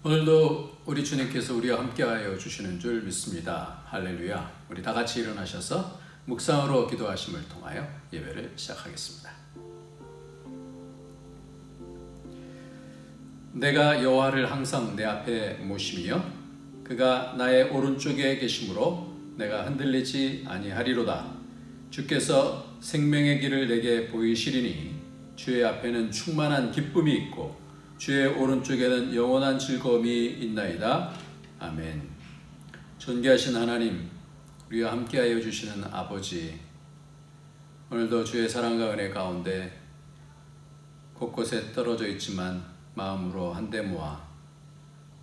오늘도 우리 주님께서 우리와 함께하여 주시는 줄 믿습니다. 할렐루야. 우리 다 같이 일어나셔서 묵상으로 기도하심을 통하여 예배를 시작하겠습니다. 내가 여호와를 항상 내 앞에 모시며 그가 나의 오른쪽에 계심으로 내가 흔들리지 아니하리로다. 주께서 생명의 길을 내게 보이시리니 주의 앞에는 충만한 기쁨이 있고 주의 오른쪽에는 영원한 즐거움이 있나이다. 아멘. 존귀하신 하나님, 우리와 함께하여 주시는 아버지, 오늘도 주의 사랑과 은혜 가운데 곳곳에 떨어져 있지만 마음으로 한데 모아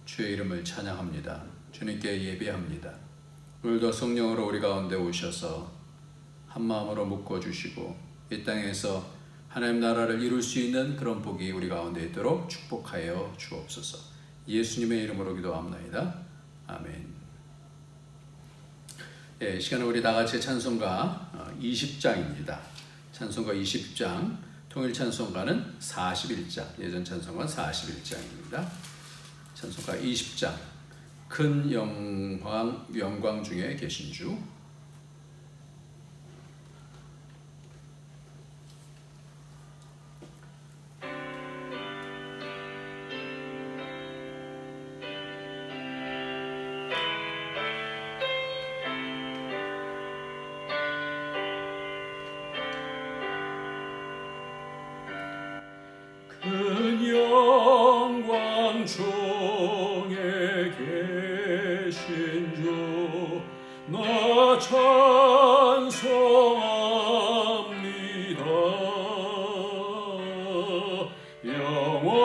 주의 이름을 찬양합니다. 주님께 예배합니다. 오늘도 성령으로 우리 가운데 오셔서 한 마음으로 묶어주시고 이 땅에서 하나님 나라를 이룰 수 있는 그런 복이 우리 가운데 있도록 축복하여 주옵소서. 예수님의 이름으로 기도합나이다. 아멘. 이 시간은 우리 다 같이 찬송가 20장입니다. 찬송가 20장, 통일 찬송가는 41장, 예전 찬송가는 41장입니다. 찬송가 20장, 큰 영광 중에 계신 주. 큰 영광 중에 계신 주 나 찬송합니다.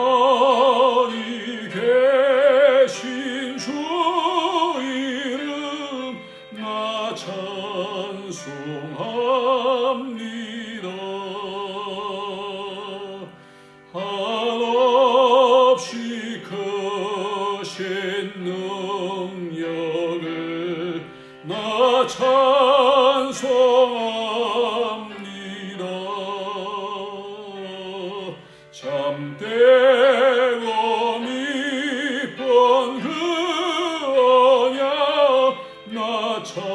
영원히 계신 주 이름 나 찬송합니다. 한없이 크신 능력을 나 찬송합니다. 참되고 미쁜 그 언약 나 찬송합니다.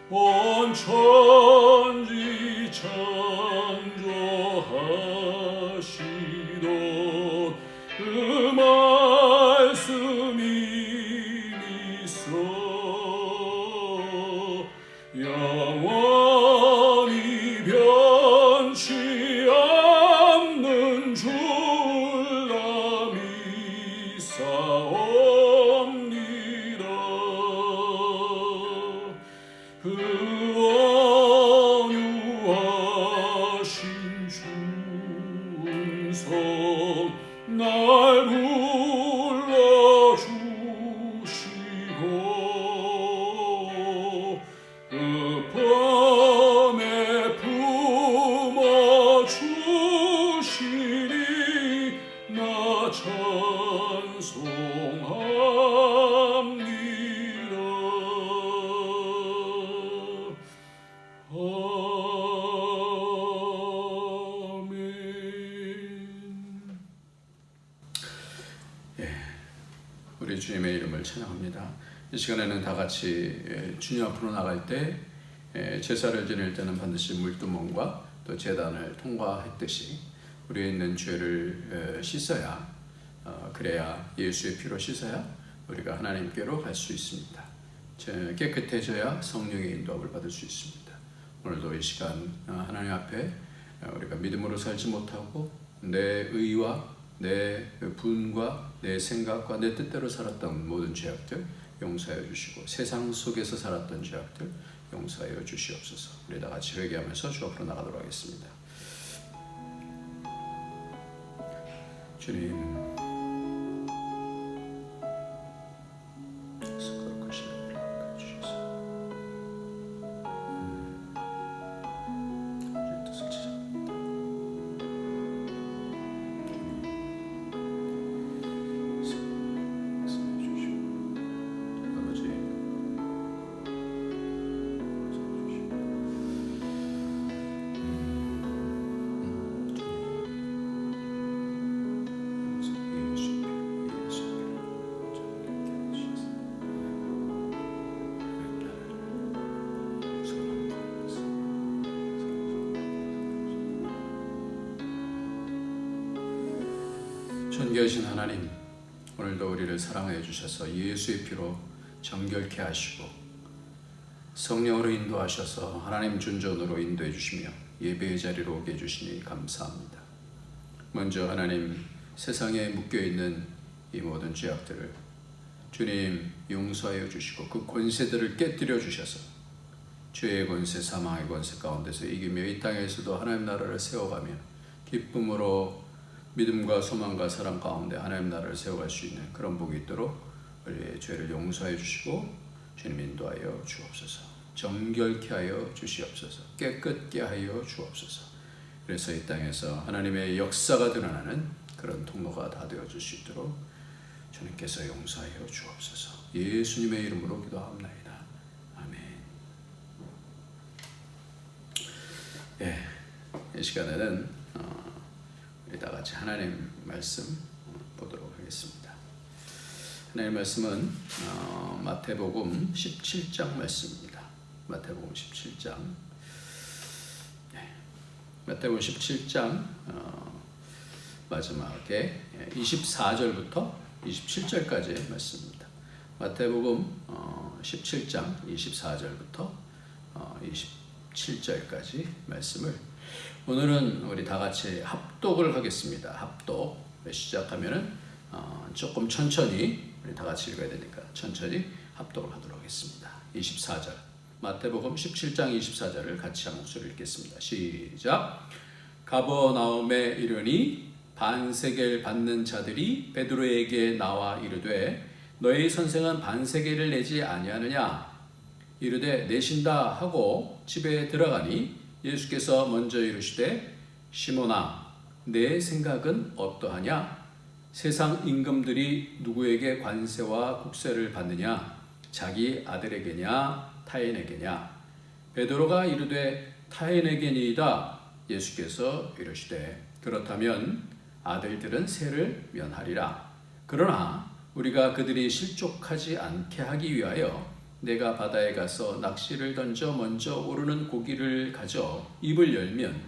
온 천지 창조하시던 그 말씀이 있어 영원히 변치 않는 줄 나 믿사옵니다. 그 온유하신 충성 날 불러주시고 그 품에 품어주시니 나 찬송합니다. 우리 주님의 이름을 찬양합니다. 이 시간에는 다 같이 주님 앞으로 나갈 때 제사를 지낼 때는 반드시 물두멍과 또 제단을 통과했듯이 우리에 있는 죄를 씻어야 그래야 예수의 피로 씻어야 우리가 하나님께로 갈 수 있습니다. 깨끗해져야 성령의 인도함을 받을 수 있습니다. 오늘도 이 시간 하나님 앞에 우리가 믿음으로 살지 못하고 내 의와 내 분과 내 생각과 내 뜻대로 살았던 모든 죄악들 용서하여 주시고 세상 속에서 살았던 죄악들 용서하여 주시옵소서. 우리 다 같이 회개하면서 주 앞으로 나가도록 하겠습니다. 주님, 존귀하신 하나님, 오늘도 우리를 사랑하여 주셔서 예수의 피로 정결케 하시고 성령으로 인도하셔서 하나님 존전으로 인도해 주시며 예배의 자리로 오게 해주시니 감사합니다. 먼저 하나님, 세상에 묶여있는 이 모든 죄악들을 주님 용서하여 주시고 그 권세들을 깨뜨려 주셔서 죄의 권세, 사망의 권세 가운데서 이기며 이 땅에서도 하나님 나라를 세워가며 기쁨으로 믿음과 소망과 사랑 가운데 하나님 나라를 세워갈 수 있는 그런 복이 있도록 우리의 죄를 용서하여 주시고 주님 인도하여 주옵소서. 정결케 하여 주시옵소서. 깨끗게 하여 주옵소서. 그래서 이 땅에서 하나님의 역사가 드러나는 그런 통로가 다 되어줄 수 있도록 주님께서 용서하여 주옵소서. 예수님의 이름으로 기도합나이다. 아멘. 이 시간에는 우리 다 같이 하나님 말씀 보도록 하겠습니다. 하나님 말씀은 마태복음 17장 말씀입니다. 마태복음 17장. 마태복음 17장 마지막에 24절부터 27절까지의 말씀입니다. 마태복음 17장 24절부터 27절까지 말씀을 오늘은 우리 다 같이 합독을 하겠습니다. 합독. 시작하면은 조금 천천히 우리 다 같이 읽어야 되니까 천천히 합독을 하도록 하겠습니다. 24절. 마태복음 17장 24절을 같이 한 목소리 읽겠습니다. 시작. 가버나움에 이르니 반세겔 받는 자들이 베드로에게 나와 이르되 너희 선생은 반세겔을 내지 아니하느냐? 이르되 내신다 하고 집에 들어가니 예수께서 먼저 이르시되 시몬아 내 생각은 어떠하냐? 세상 임금들이 누구에게 관세와 국세를 받느냐? 자기 아들에게냐 타인에게냐? 베드로가 이르되 타인에게니이다. 예수께서 이르시되 그렇다면 아들들은 세를 면하리라. 그러나 우리가 그들이 실족하지 않게 하기 위하여 내가 바다에 가서 낚시를 던져 먼저 오르는 고기를 가져 입을 열면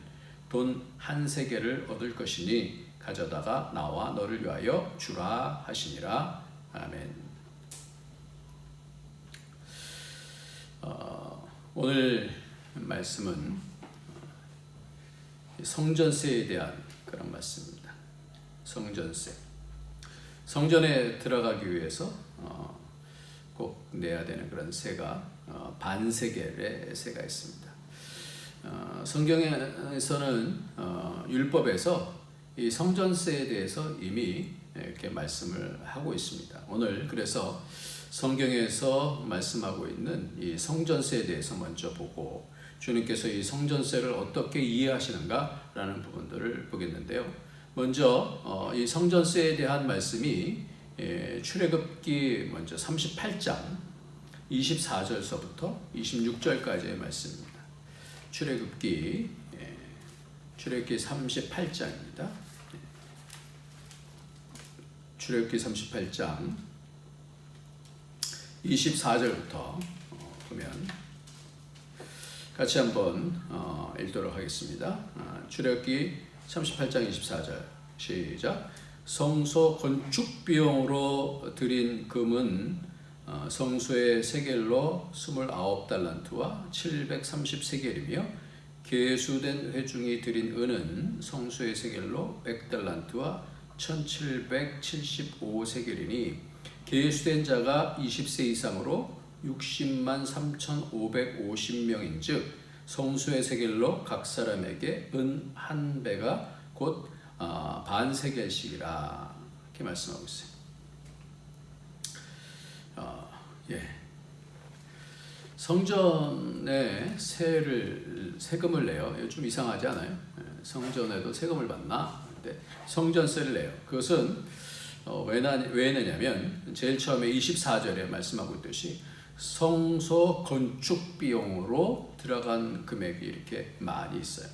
돈 1세겔을 얻을 것이니 가져다가 나와 너를 위하여 주라 하시니라. 아멘. 오늘 말씀은 성전세에 대한 그런 말씀입니다. 성전세. 성전에 들어가기 위해서 꼭 내야 되는 그런 세가 반세겔의 세가 있습니다. 성경에서는 율법에서 이 성전세에 대해서 이미 이렇게 말씀을 하고 있습니다. 오늘 그래서 성경에서 말씀하고 있는 이 성전세에 대해서 먼저 보고 주님께서 이 성전세를 어떻게 이해하시는가라는 부분들을 보겠는데요. 먼저 이 성전세에 대한 말씀이 출애굽기 먼저 38장 24절서부터 26절까지의 말씀입니다. 출애굽기 38장입니다. 출애굽기 38장 24절부터 보면 같이 한번 읽도록 하겠습니다. 출애굽기 38장 24절 시작. 성소 건축 비용으로 드린 금은 성소의 세겔로 29달란트와 730세겔이며 계수된 회중이 드린 은은 성소의 세겔로 100달란트와 1775세겔이니 계수된 자가 20세 이상으로 60만 3,550명인 즉 성소의 세겔로 각 사람에게 은 한 배가 곧 반세겔씩이라 이렇게 말씀하고 있어요. 성전에 세금을 내요. 좀 이상하지 않아요? 성전에도 세금을 받나? 근데 성전세를 내요. 그것은 왜 내냐면 제일 처음에 24절에 말씀하고 있듯이 성소 건축 비용으로 들어간 금액이 이렇게 많이 있어요.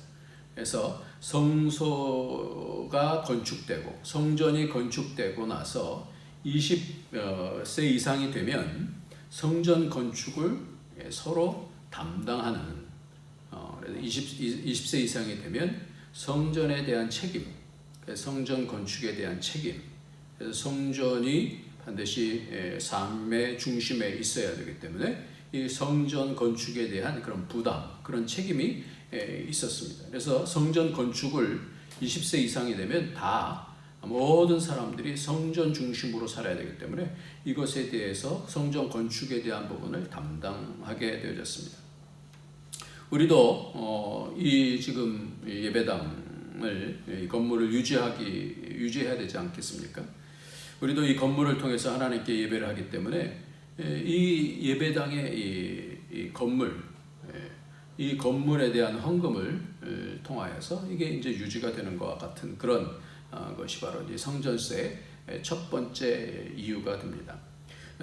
그래서 성소가 건축되고 성전이 건축되고 나서 20세 이상이 되면 성전 건축을 서로 담당하는 그래서 20세 이상이 되면 성전에 대한 책임 성전 건축에 대한 책임. 그래서 성전이 반드시 삶의 중심에 있어야 되기 때문에 이 성전 건축에 대한 그런 부담, 그런 책임이 있었습니다. 그래서 성전 건축을 20세 이상이 되면 다 모든 사람들이 성전 중심으로 살아야 되기 때문에 이것에 대해서 성전 건축에 대한 부분을 담당하게 되어졌습니다. 우리도 이 지금 예배당을 이 건물을 유지해야 되지 않겠습니까? 우리도 이 건물을 통해서 하나님께 예배를 하기 때문에 이 예배당의 이 건물, 이 건물에 대한 헌금을 통하여서 이게 이제 유지가 되는 것과 같은 그런 것이 바로 이 성전세의 첫 번째 이유가 됩니다.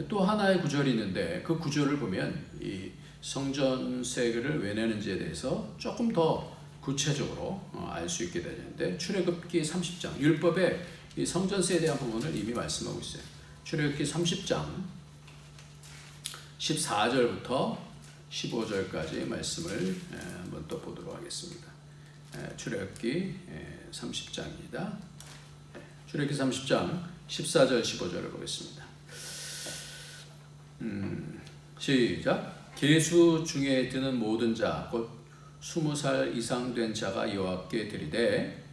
또 하나의 구절이 있는데 그 구절을 보면 이 성전세를 왜 내는지에 대해서 조금 더 구체적으로 알 수 있게 되는데 출애굽기 30장 율법에 이 성전세에 대한 부분을 이미 말씀하고 있어요. 출애굽기 30장 14절부터 15절까지 말씀을 한번 또 보도록 하겠습니다. 출애굽기 30장입니다. 출애굽기 30장 14절 15절을 보겠습니다. 시작. 계수 중에 드는 모든 자 곧 20살 이상 된 자가 여호와께 드리되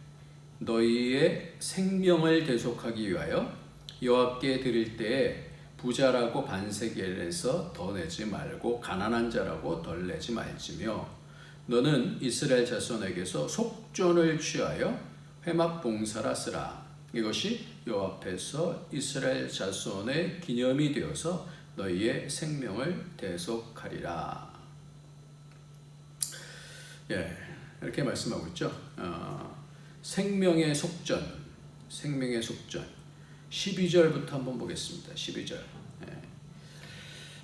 너희의 생명을 대속하기 위하여 여호와께 드릴 때에 부자라고 반세겔에서 더 내지 말고 가난한 자라고 덜 내지 말지며 너는 이스라엘 자손에게서 속전을 취하여 회막 봉사라 쓰라. 이것이 여호와 앞에서 이스라엘 자손의 기념이 되어서 너희의 생명을 대속하리라. 이렇게 말씀하고 있죠. 생명의 속전 12절부터 한번 보겠습니다. 12절.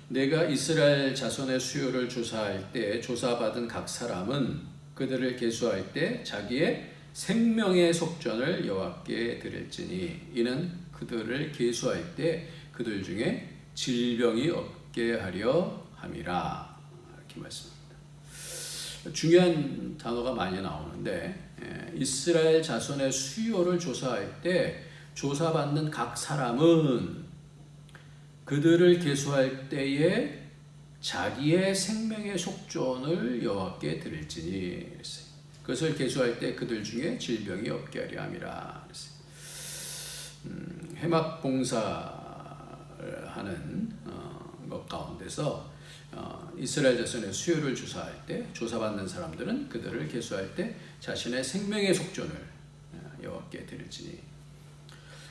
내가 이스라엘 자손의 수요를 조사할 때 조사받은 각 사람은 그들을 계수할 때 자기의 생명의 속전을 여호와께 드릴지니 이는 그들을 계수할 때 그들 중에 질병이 없게 하려 함이라. 이렇게 말씀합니다. 중요한 단어가 많이 나오는데 이스라엘 자손의 수요를 조사할 때 조사받는 각 사람은 그들을 계수할 때에 자기의 생명의 속전을 여호와께 드릴지니 그랬어요. 그것을 계수할 때 그들 중에 질병이 없게 하려 함이라 그랬어요. 회막 봉사를 하는 것 가운데서 이스라엘 자손의 수요를 조사할 때 조사받는 사람들은 그들을 계수할 때 자신의 생명의 속전을 여호와께 드릴지니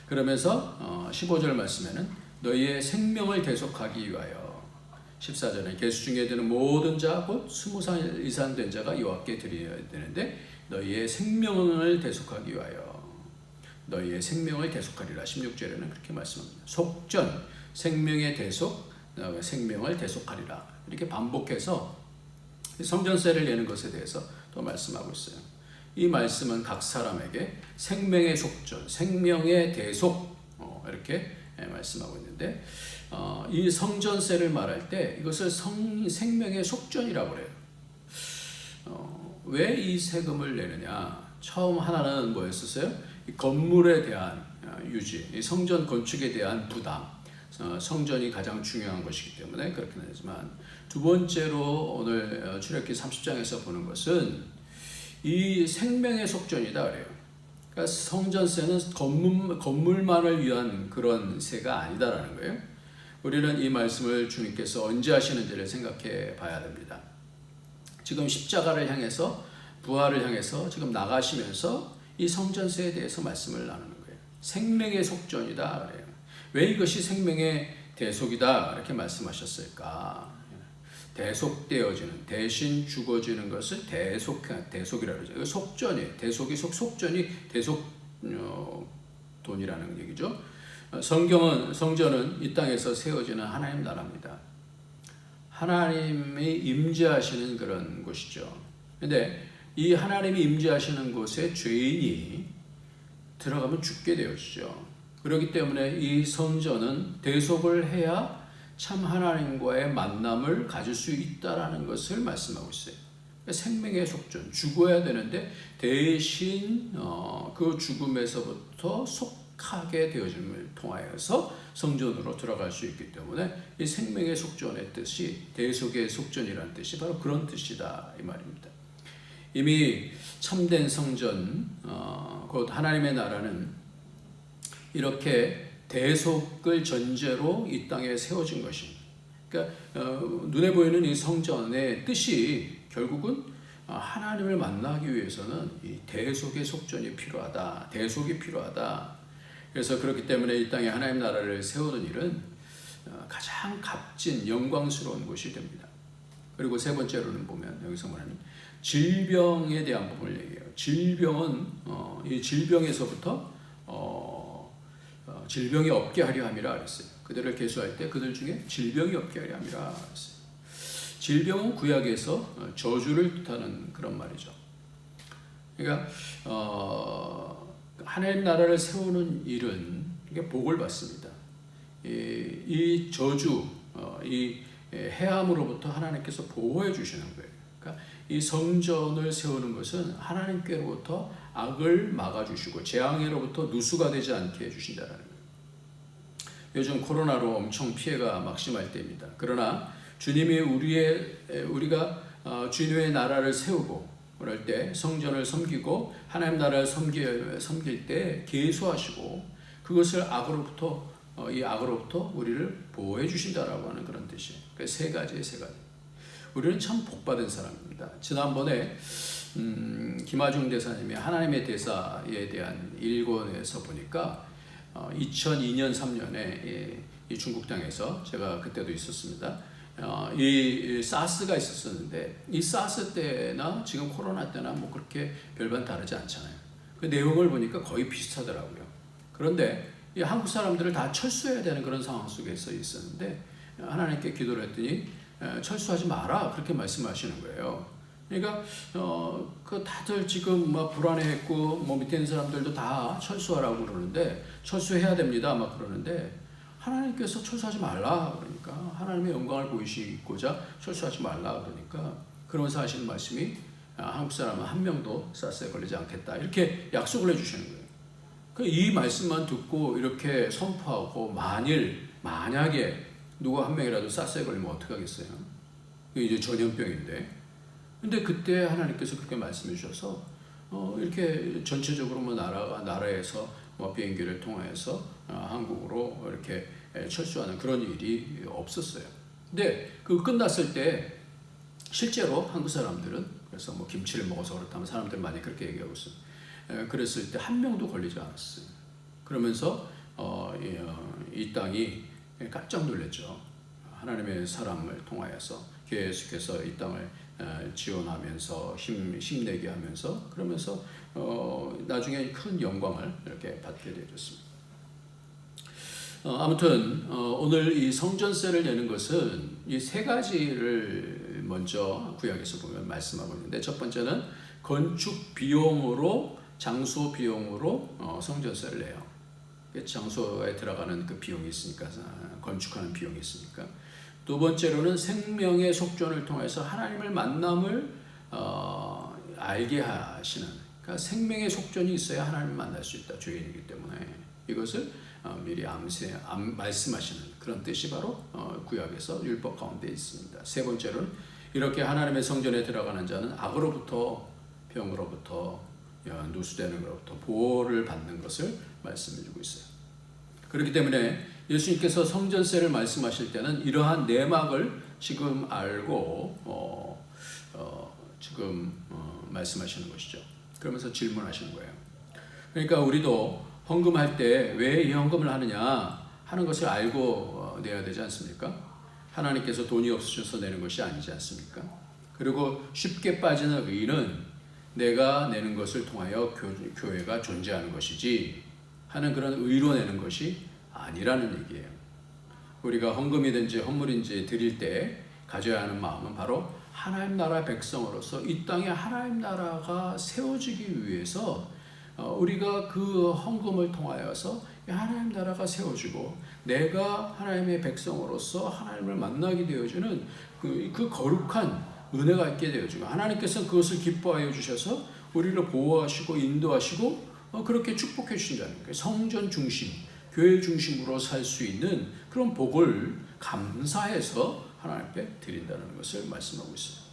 그러면서 15절 말씀에는 너희의 생명을 대속하기 위하여 14절에 계수 중에 드는 모든 자 곧 20살 이상 된 자가 여호와께 드려야 되는데 너희의 생명을 대속하기 위하여 너희의 생명을 대속하리라. 16절에는 그렇게 말씀합니다. 속전, 생명의 대속, 생명을 대속하리라. 이렇게 반복해서 성전세를 내는 것에 대해서 또 말씀하고 있어요. 이 말씀은 각 사람에게 생명의 속전, 생명의 대속 이렇게 말씀하고 있는데 이 성전세를 말할 때 이것을 생명의 속전이라고 해요. 왜 이 세금을 내느냐? 처음 하나는 뭐였었어요? 이 건물에 대한 유지, 이 성전 건축에 대한 부담, 성전이 가장 중요한 것이기 때문에 그렇게 되지만 두 번째로 오늘 출애굽기 30장에서 보는 것은 이 생명의 속전이다 그래요. 그러니까 성전세는 건물만을 위한 그런 세가 아니다라는 거예요. 우리는 이 말씀을 주님께서 언제 하시는지를 생각해 봐야 됩니다. 지금 십자가를 향해서 부활을 향해서 지금 나가시면서 이 성전세에 대해서 말씀을 나누는 거예요. 생명의 속전이다 그래요. 왜 이것이 생명의 대속이다 이렇게 말씀하셨을까? 대속되어지는, 대신 죽어지는 것을 대속이라고 그러죠. 속전이, 대속이 속전이 대속 돈이라는 얘기죠. 성전은 이 땅에서 세워지는 하나님 나라입니다. 하나님이 임재하시는 그런 곳이죠. 근데 이 하나님이 임재하시는 곳에 죄인이 들어가면 죽게 되어지죠. 그렇기 때문에 이 성전은 대속을 해야 참 하나님과의 만남을 가질 수 있다라는 것을 말씀하고 있어요. 생명의 속전, 죽어야 되는데 대신 그 죽음에서부터 속하게 되어짐을 통하여서 성전으로 들어갈 수 있기 때문에 이 생명의 속전의 뜻이 대속의 속전이라는 뜻이 바로 그런 뜻이다 이 말입니다. 이미 참된 성전, 곧 하나님의 나라는 이렇게 대속을 전제로 이 땅에 세워진 것입니다. 그러니까 눈에 보이는 이 성전의 뜻이 결국은 하나님을 만나기 위해서는 이 대속의 속전이 필요하다. 대속이 필요하다. 그래서 그렇기 때문에 이 땅에 하나님 나라를 세우는 일은 가장 값진 영광스러운 것이 됩니다. 그리고 세 번째로는 보면 여기서 말하는 질병에 대한 부분을 얘기해요. 질병은 이 질병에서부터 질병이 없게 하려 함이라 그랬어요. 그들을 계수할 때 그들 중에 질병이 없게 하려 함이라 그랬어요. 질병은 구약에서 저주를 뜻하는 그런 말이죠. 그러니까 하나님 나라를 세우는 일은 이게 복을 받습니다. 이 저주, 이 해함으로부터 하나님께서 보호해 주시는 거예요. 그러니까 이 성전을 세우는 것은 하나님께로부터 악을 막아주시고 재앙으로부터 누수가 되지 않게 해주신다는 거예요. 요즘 코로나로 엄청 피해가 막심할 때입니다. 그러나 주님이 우리가 주님의 나라를 세우고 그럴 때 성전을 섬기고 하나님 나라를 섬길 때 계수하시고 그것을 이 악으로부터 우리를 보호해 주신다라고 하는 그런 뜻이에요. 그 세 가지. 우리는 참 복받은 사람입니다. 지난번에 김하중 대사님이 하나님의 대사에 대한 일권에서 보니까 2002년 3년에 이 중국 땅에서 제가 그때도 있었습니다. 이 사스가 있었는데 이 사스 때나 지금 코로나 때나 뭐 그렇게 별반 다르지 않잖아요. 그 내용을 보니까 거의 비슷하더라고요. 그런데 이 한국 사람들을 다 철수해야 되는 그런 상황 속에서 있었는데 하나님께 기도를 했더니 철수하지 마라 그렇게 말씀하시는 거예요. 그러니까 그 다들 지금 막 불안해했고 뭐 밑에 있는 사람들도 다 철수하라고 그러는데 철수해야 됩니다 막 그러는데 하나님께서 철수하지 말라 그러니까 하나님의 영광을 보이시고자 철수하지 말라 그러니까 그러면서 하시는 말씀이 한국 사람은 한 명도 사스에 걸리지 않겠다 이렇게 약속을 해주시는 거예요. 이 말씀만 듣고 이렇게 선포하고 만약에 누가 한 명이라도 사스에 걸리면 어떡하겠어요? 이제 전염병인데. 근데 그때 하나님께서 그렇게 말씀해 주셔서 이렇게 전체적으로 뭐 나라에서 뭐 비행기를 통해서 한국으로 이렇게 철수하는 그런 일이 없었어요. 근데 그 끝났을 때 실제로 한국 사람들은 그래서 뭐 김치를 먹어서 그렇다면 사람들 많이 그렇게 얘기하고 있어요. 그랬을 때 한 명도 걸리지 않았어요. 그러면서 이 땅이 깜짝 놀랐죠. 하나님의 사람을 통하여서 계속해서 이 땅을 지원하면서 힘내게 하면서 그러면서 나중에 큰 영광을 이렇게 받게 되었습니다. 아무튼 오늘 이 성전세를 내는 것은 이 세 가지를 먼저 구약에서 보면 말씀하고 있는데 첫 번째는 건축 비용으로 장소 비용으로 성전세를 내요. 장소에 들어가는 그 비용이 있으니까 건축하는 비용이 있으니까. 두 번째로는 생명의 속전을 통해서 하나님을 만남을 알게 하시는 그러니까 생명의 속전이 있어야 하나님을 만날 수 있다. 죄인이기 때문에 이것을 미리 말씀하시는 그런 뜻이 바로 구약에서 율법 가운데 있습니다. 세 번째로는 이렇게 하나님의 성전에 들어가는 자는 악으로부터 병으로부터 누수되는 것으로부터 보호를 받는 것을 말씀해주고 있어요. 그렇기 때문에 예수님께서 성전세를 말씀하실 때는 이러한 내막을 지금 알고 지금 말씀하시는 것이죠. 그러면서 질문하시는 거예요. 그러니까 우리도 헌금할 때 왜 이 헌금을 하느냐 하는 것을 알고 내야 되지 않습니까? 하나님께서 돈이 없으셔서 내는 것이 아니지 않습니까? 그리고 쉽게 빠지는 의는 내가 내는 것을 통하여 교회가 존재하는 것이지 하는 그런 의로 내는 것이 아니라는 얘기예요. 우리가 헌금이든지 헌물인지 드릴 때 가져야 하는 마음은 바로 하나님 나라 백성으로서 이 땅에 하나님 나라가 세워지기 위해서 우리가 그 헌금을 통하여서 하나님 나라가 세워지고 내가 하나님의 백성으로서 하나님을 만나게 되어지는 그 거룩한 은혜가 있게 되어지고 하나님께서 그것을 기뻐하여 주셔서 우리를 보호하시고 인도하시고 그렇게 축복해 주신다는 거예요. 성전 중심, 교회 중심으로 살 수 있는 그런 복을 감사해서 하나님 앞에 드린다는 것을 말씀하고 있어요.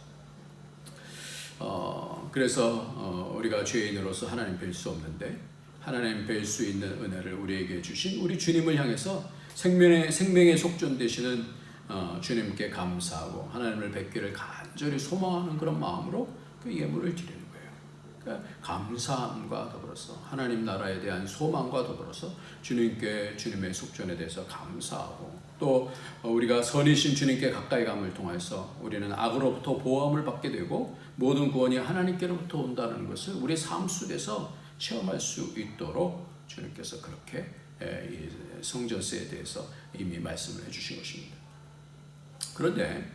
그래서 우리가 죄인으로서 하나님 뵐 수 없는데 하나님 뵐 수 있는 은혜를 우리에게 주신 우리 주님을 향해서 생명의 속전 되시는 주님께 감사하고 하나님을 뵙기를 간절히 소망하는 그런 마음으로 그 예물을 드리는 거예요. 그러니까 감사함과 더불어서 하나님 나라에 대한 소망과 더불어서 주님께 주님의 속전에 대해서 감사하고 또 우리가 선이신 주님께 가까이 감을 통해서 우리는 악으로부터 보호함을 받게 되고 모든 구원이 하나님께로부터 온다는 것을 우리 삶 속에서 체험할 수 있도록 주님께서 그렇게 이 성전세에 대해서 이미 말씀을 해주신 것입니다. 그런데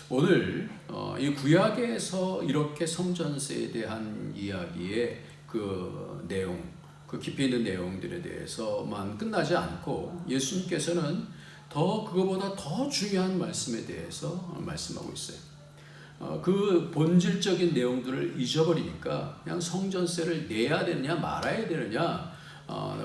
오늘 이 구약에서 이렇게 성전세에 대한 이야기의 그 내용, 그 깊이 있는 내용들에 대해서만 끝나지 않고 예수님께서는 그거보다 더 중요한 말씀에 대해서 말씀하고 있어요. 그 본질적인 내용들을 잊어버리니까 그냥 성전세를 내야 되느냐 말아야 되느냐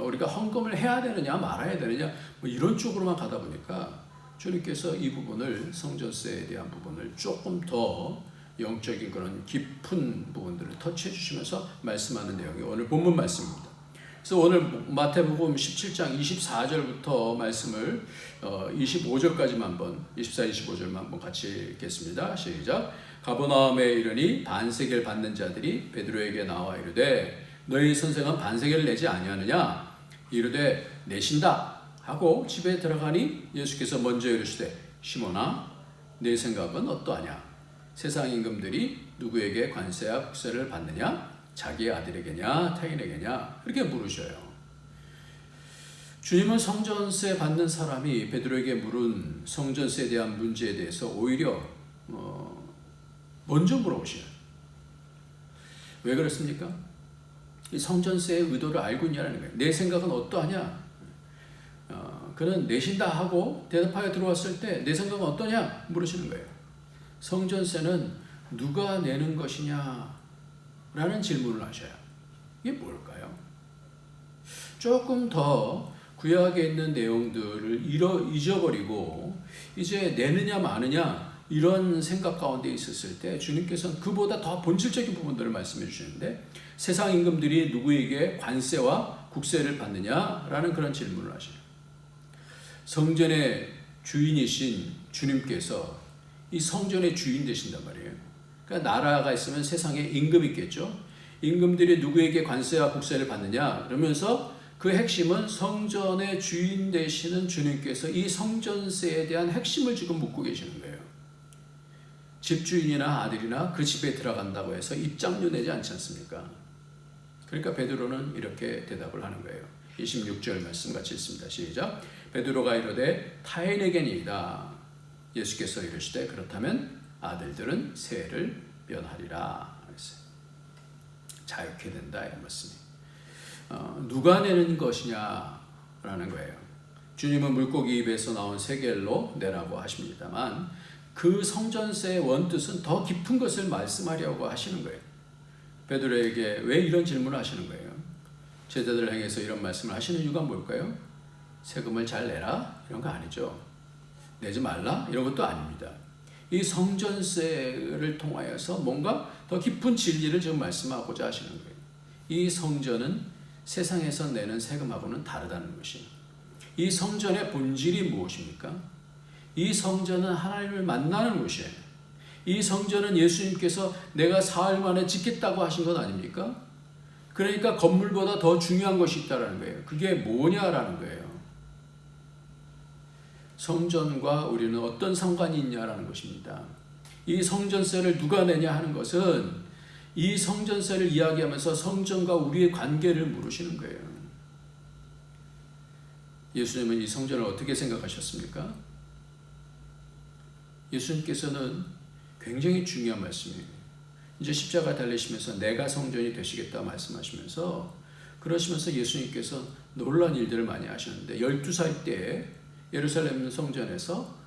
우리가 헌금을 해야 되느냐 말아야 되느냐 뭐 이런 쪽으로만 가다 보니까 주님께서 이 부분을 성전세에 대한 부분을 조금 더 영적인 그런 깊은 부분들을 터치해 주시면서 말씀하는 내용이 오늘 본문 말씀입니다. 그래서 오늘 마태복음 17장 24절부터 말씀을 25절까지만 한번 24, 25절만 한번 같이 읽겠습니다. 시작. 가버나움에 이르니 반세겔 받는 자들이 베드로에게 나와 이르되 너희 선생은 반세겔을 내지 아니하느냐 이르되 내신다 하고 집에 들어가니 예수께서 먼저 이르시되 시몬아 내 생각은 어떠하냐 세상 임금들이 누구에게 관세와 국세를 받느냐 자기 아들에게냐 타인에게냐 그렇게 물으셔요. 주님은 성전세 받는 사람이 베드로에게 물은 성전세에 대한 문제에 대해서 오히려 먼저 물어보셔요. 왜 그렇습니까? 이 성전세의 의도를 알고 있냐는 거예요. 내 생각은 어떠하냐? 그는 내신다 하고 대답하여 들어왔을 때 내 생각은 어떠냐? 물으시는 거예요. 성전세는 누가 내는 것이냐? 라는 질문을 하셔요. 이게 뭘까요? 조금 더 구약에 있는 내용들을 잊어버리고 이제 내느냐 마느냐 이런 생각 가운데 있었을 때 주님께서는 그보다 더 본질적인 부분들을 말씀해 주시는데 세상 임금들이 누구에게 관세와 국세를 받느냐라는 그런 질문을 하셔요. 성전의 주인이신 주님께서 이 성전의 주인 되신단 말이에요. 그러니까 나라가 있으면 세상에 임금이 있겠죠. 임금들이 누구에게 관세와 국세를 받느냐 그러면서 그 핵심은 성전의 주인 되시는 주님께서 이 성전세에 대한 핵심을 지금 묻고 계시는 거예요. 집주인이나 아들이나 그 집에 들어간다고 해서 입장료 내지 않지 않습니까? 그러니까 베드로는 이렇게 대답을 하는 거예요. 26절 말씀 같이 읽습니다. 시작. 베드로가 이르되 타인에게니이다. 예수께서 이르시되 그렇다면 아들들은 세를 면하리라. 자유케 된다 이런 말씀이. 누가 내는 것이냐라는 거예요. 주님은 물고기 입에서 나온 세겔로 내라고 하십니다만 그 성전세의 원뜻은 더 깊은 것을 말씀하려고 하시는 거예요. 베드로에게 왜 이런 질문을 하시는 거예요? 제자들을 향해서 이런 말씀을 하시는 이유가 뭘까요? 세금을 잘 내라? 이런 거 아니죠. 내지 말라? 이런 것도 아닙니다. 이 성전세를 통하여서 뭔가 더 깊은 진리를 지금 말씀하고자 하시는 거예요. 이 성전은 세상에서 내는 세금하고는 다르다는 것이. 이 성전의 본질이 무엇입니까? 이 성전은 하나님을 만나는 곳이에요. 이 성전은 예수님께서 내가 사흘 만에 짓겠다고 하신 것 아닙니까? 그러니까 건물보다 더 중요한 것이 있다는 거예요. 그게 뭐냐라는 거예요. 성전과 우리는 어떤 상관이 있냐라는 것입니다. 이 성전세를 누가 내냐 하는 것은 이 성전세를 이야기하면서 성전과 우리의 관계를 물으시는 거예요. 예수님은 이 성전을 어떻게 생각하셨습니까? 예수님께서는 굉장히 중요한 말씀이에요. 이제 십자가 달리시면서 내가 성전이 되시겠다 말씀하시면서 그러시면서 예수님께서 놀라운 일들을 많이 하셨는데 12살 때 예루살렘 성전에서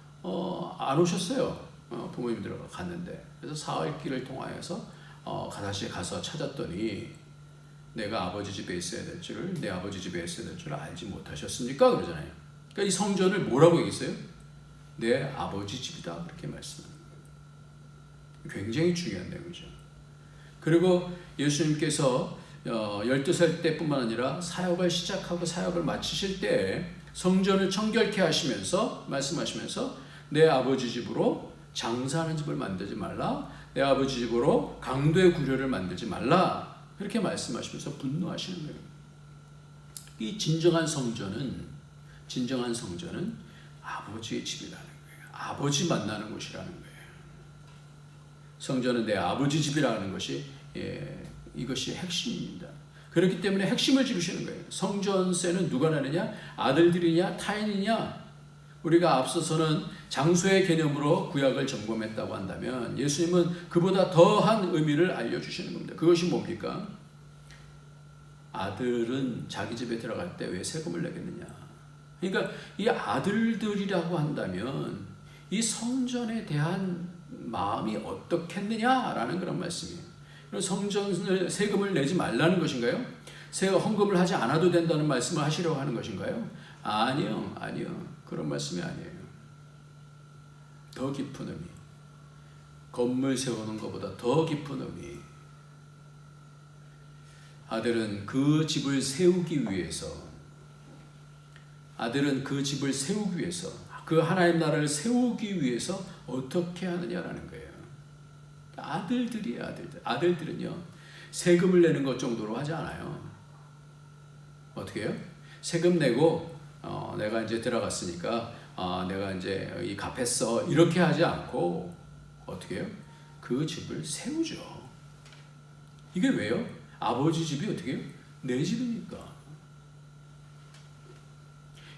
안 오셨어요. 부모님들과 갔는데, 그래서 사흘 길을 통하여서 다시 가서 찾았더니 내가 아버지 집에 있어야 될 줄을, 내 아버지 집에 있어야 될 줄을 알지 못하셨습니까? 그러잖아요. 그러니까 이 성전을 뭐라고 얘기했어요? 내 아버지 집이다, 그렇게 말씀합니다. 굉장히 중요한 내용이죠. 그리고 예수님께서 12살 때뿐만 아니라 사역을 시작하고 사역을 마치실 때 성전을 청결케 하시면서 말씀하시면서 내 아버지 집으로 장사하는 집을 만들지 말라, 내 아버지 집으로 강도의 구려를 만들지 말라, 그렇게 말씀하시면서 분노하시는 거예요. 이 진정한 성전은 아버지의 집이라는 거예요. 아버지 만나는 곳이라는 거예요. 성전은 내 아버지 집이라는 것이 이것이 핵심입니다. 그렇기 때문에 핵심을 지으시는 거예요. 성전세는 누가 내느냐? 아들들이냐? 타인이냐? 우리가 앞서서는 장소의 개념으로 구약을 점검했다고 한다면 예수님은 그보다 더한 의미를 알려주시는 겁니다. 그것이 뭡니까? 아들은 자기 집에 들어갈 때 왜 세금을 내겠느냐? 그러니까 이 아들들이라고 한다면 이 성전에 대한 마음이 어떻겠느냐라는 그런 말씀이에요. 성전을 세금을 내지 말라는 것인가요? 헌금을 하지 않아도 된다는 말씀을 하시려고 하는 것인가요? 아니요. 그런 말씀이 아니에요. 더 깊은 의미. 건물 세우는 것보다 더 깊은 의미. 아들은 그 집을 세우기 위해서, 그 하나님 나라를 세우기 위해서 어떻게 하느냐라는 거예요. 아들들이에요, 아들들. 아들들은요, 세금을 내는 것 정도로 하지 않아요. 어떻게 해요? 세금 내고, 내가 이제 들어갔으니까, 내가 이제 이 갚았어. 이렇게 하지 않고, 어떻게 해요? 그 집을 세우죠. 이게 왜요? 아버지 집이 어떻게 해요? 내 집이니까.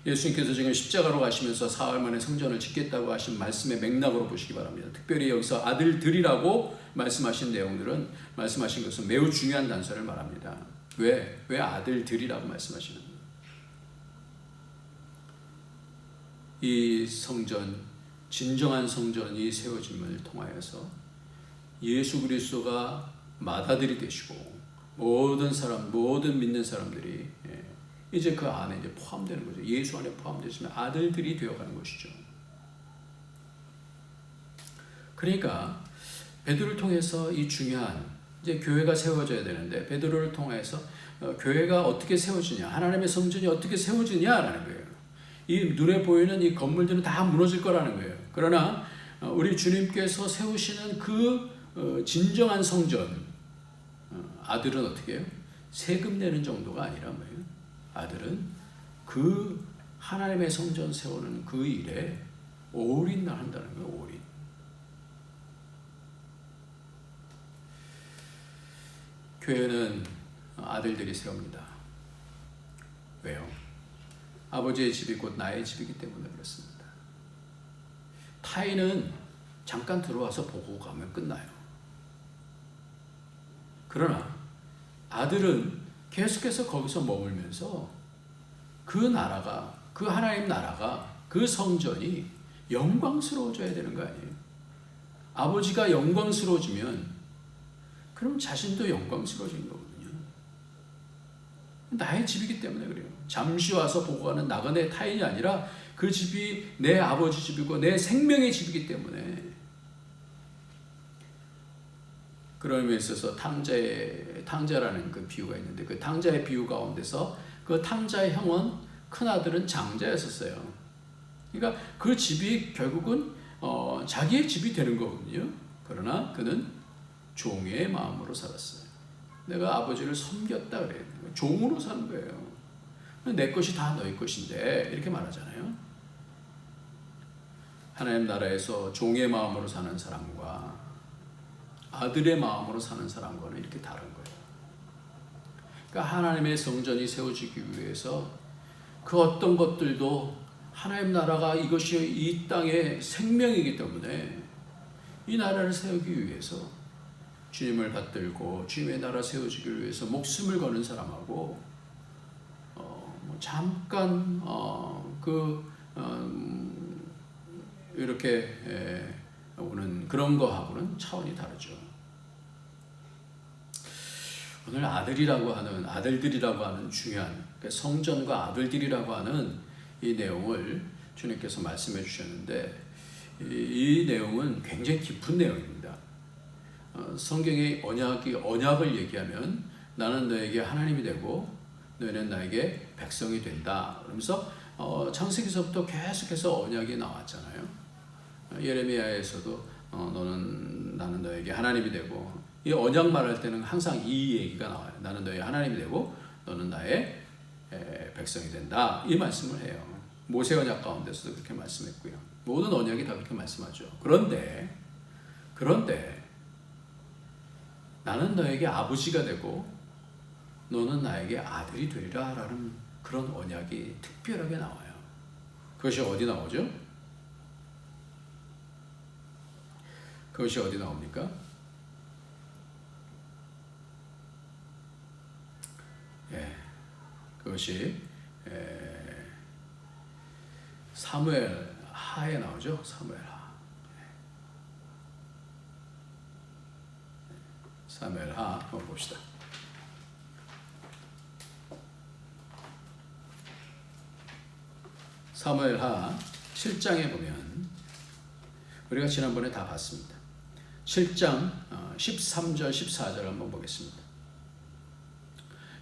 예수님께서 지금 십자가로 가시면서 사흘 만에 성전을 짓겠다고 하신 말씀의 맥락으로 보시기 바랍니다. 특별히 여기서 아들들이라고 말씀하신 내용들은, 말씀하신 것은 매우 중요한 단서를 말합니다. 왜 아들들이라고 말씀하시는 거예요? 이 성전, 진정한 성전이 세워짐을 통하여서 예수 그리스도가 맏아들이 되시고 모든 믿는 사람들이 이제 그 안에 이제 포함되는 거죠. 예수 안에 포함되시면 아들들이 되어가는 것이죠. 그러니까 베드로를 통해서 이 중요한 이제 교회가 세워져야 되는데, 베드로를 통해서 교회가 어떻게 세워지냐, 하나님의 성전이 어떻게 세워지냐라는 거예요. 이 눈에 보이는 이 건물들은 다 무너질 거라는 거예요. 그러나 우리 주님께서 세우시는 그 진정한 성전, 아들은 어떻게 해요? 세금 내는 정도가 아니라 뭐예요? 아들은 그 하나님의 성전 세우는 그 일에 올인한다는 거예요. 올인. 교회는 아들들이 세웁니다. 왜요? 아버지의 집이 곧 나의 집이기 때문에 그렇습니다. 타인은 잠깐 들어와서 보고 가면 끝나요. 그러나 아들은 계속해서 거기서 머물면서 그 나라가, 그 하나님 나라가, 그 성전이 영광스러워져야 되는 거 아니에요? 아버지가 영광스러워지면 그럼 자신도 영광스러워지는 거거든요. 나의 집이기 때문에 그래요. 잠시 와서 보고 가는 나그네 타인이 아니라 그 집이 내 아버지 집이고 내 생명의 집이기 때문에. 그런 의미에 있어서 탕자라는 그 비유가 있는데, 그 탕자의 비유 가운데서 그 탕자의 형은, 큰아들은 장자였었어요. 그러니까 그 집이 결국은 자기의 집이 되는 거거든요. 그러나 그는 종의 마음으로 살았어요. 내가 아버지를 섬겼다 그래요. 종으로 사는 거예요. 내 것이 다 너희 것인데 이렇게 말하잖아요. 하나님 나라에서 종의 마음으로 사는 사람과 아들의 마음으로 사는 사람과는 이렇게 다른 거예요. 그러니까 하나님의 성전이 세워지기 위해서 그 어떤 것들도 하나님 나라가 이것이 이 땅의 생명이기 때문에 이 나라를 세우기 위해서 주님을 받들고 주님의 나라 세워지기를 위해서 목숨을 거는 사람하고 잠깐 이렇게 오는 그런 거하고는 차원이 다르죠. 오늘 아들이라고 하는, 아들들이라고 하는 중요한 성전과 아들들이라고 하는 이 내용을 주님께서 말씀해 주셨는데, 이 내용은 굉장히 깊은 내용입니다. 성경의 언약을 얘기하면 나는 너에게 하나님이 되고 너희는 나에게 백성이 된다. 그러면서 창세기서부터 계속해서 언약이 나왔잖아요. 예레미야에서도 나는 너에게 하나님이 되고, 이 언약 말할 때는 항상 이 얘기가 나와요. 나는 너의 하나님이 되고 너는 나의 백성이 된다. 이 말씀을 해요. 모세 언약 가운데서도 그렇게 말씀했고요. 모든 언약이 다 그렇게 말씀하죠. 그런데 나는 너에게 아버지가 되고 너는 나에게 아들이 되리라 라는 그런 언약이 특별하게 나와요. 그것이 어디 나오죠? 그것이 어디 나옵니까? 그것이 사무엘 하에 나오죠. 사무엘 하. 사무엘 하 한번 봅시다. 사무엘 하 7장에 보면 우리가 지난번에 다 봤습니다. 7장 13절 14절 한번 보겠습니다.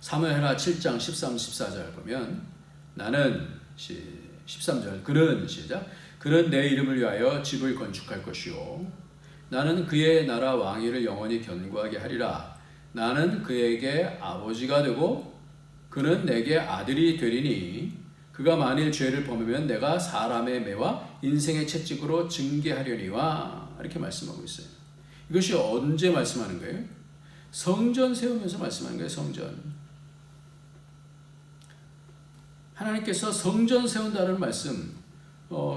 사무엘하 7장 13, 14절 보면 나는 13절 그는 내 이름을 위하여 집을 건축할 것이요 나는 그의 나라 왕위를 영원히 견고하게 하리라. 나는 그에게 아버지가 되고 그는 내게 아들이 되리니 그가 만일 죄를 범하면 내가 사람의 매와 인생의 채찍으로 징계하려니와. 이렇게 말씀하고 있어요. 이것이 언제 말씀하는 거예요? 성전 세우면서 말씀하는 거예요. 성전. 하나님께서 성전 세운다는 말씀,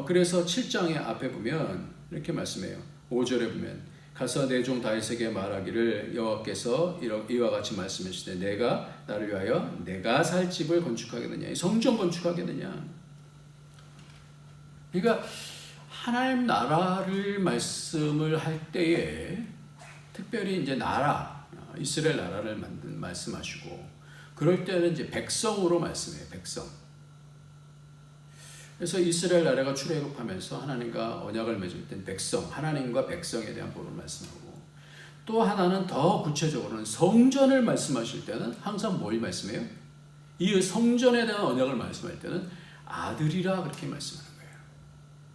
그래서 7장의 앞에 보면 이렇게 말씀해요. 5절에 보면 가서 내 종 다윗에게 말하기를 여호와께서 이와 같이 말씀하시되 내가 나를 위하여 내가 살 집을 건축하겠느냐, 성전 건축하겠느냐. 그러니까 하나님 나라를 말씀을 할 때에 특별히 이제 나라, 이스라엘 나라를 말씀하시고, 그럴 때는 이제 백성으로 말씀해요. 백성. 그래서 이스라엘 나라가 출애굽하면서 하나님과 언약을 맺을 땐 백성, 하나님과 백성에 대한 법을 말씀하고, 또 하나는 더 구체적으로는 성전을 말씀하실 때는 항상 뭘 말씀해요? 이 성전에 대한 언약을 말씀할 때는 아들이라 그렇게 말씀하는 거예요.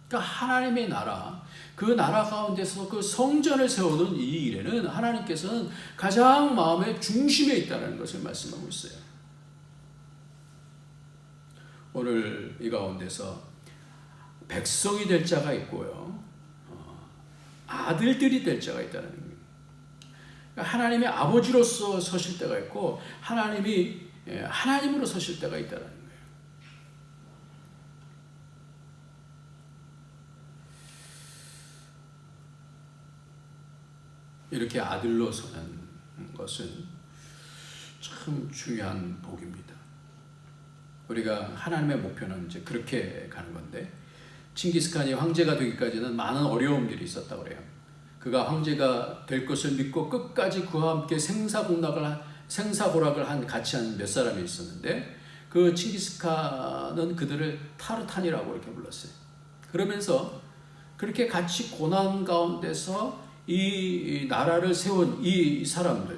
그러니까 하나님의 나라, 그 나라 가운데서 그 성전을 세우는 이 일에는 하나님께서는 가장 마음의 중심에 있다는 것을 말씀하고 있어요. 오늘 이 가운데서 백성이 될 자가 있고요, 아들들이 될 자가 있다는 겁니다. 그러니까 하나님의 아버지로서 서실 때가 있고 하나님이 하나님으로 서실 때가 있다는 거예요. 이렇게 아들로 서는 것은 참 중요한 복입니다. 우리가 하나님의 목표는 이제 그렇게 가는 건데, 칭기스칸이 황제가 되기까지는 많은 어려움들이 있었다고 그래요. 그가 황제가 될 것을 믿고 끝까지 그와 함께 생사고락을 같이 한 몇 사람이 있었는데, 그 칭기스칸은 그들을 타르탄이라고 이렇게 불렀어요. 그러면서 그렇게 같이 고난 가운데서 이 나라를 세운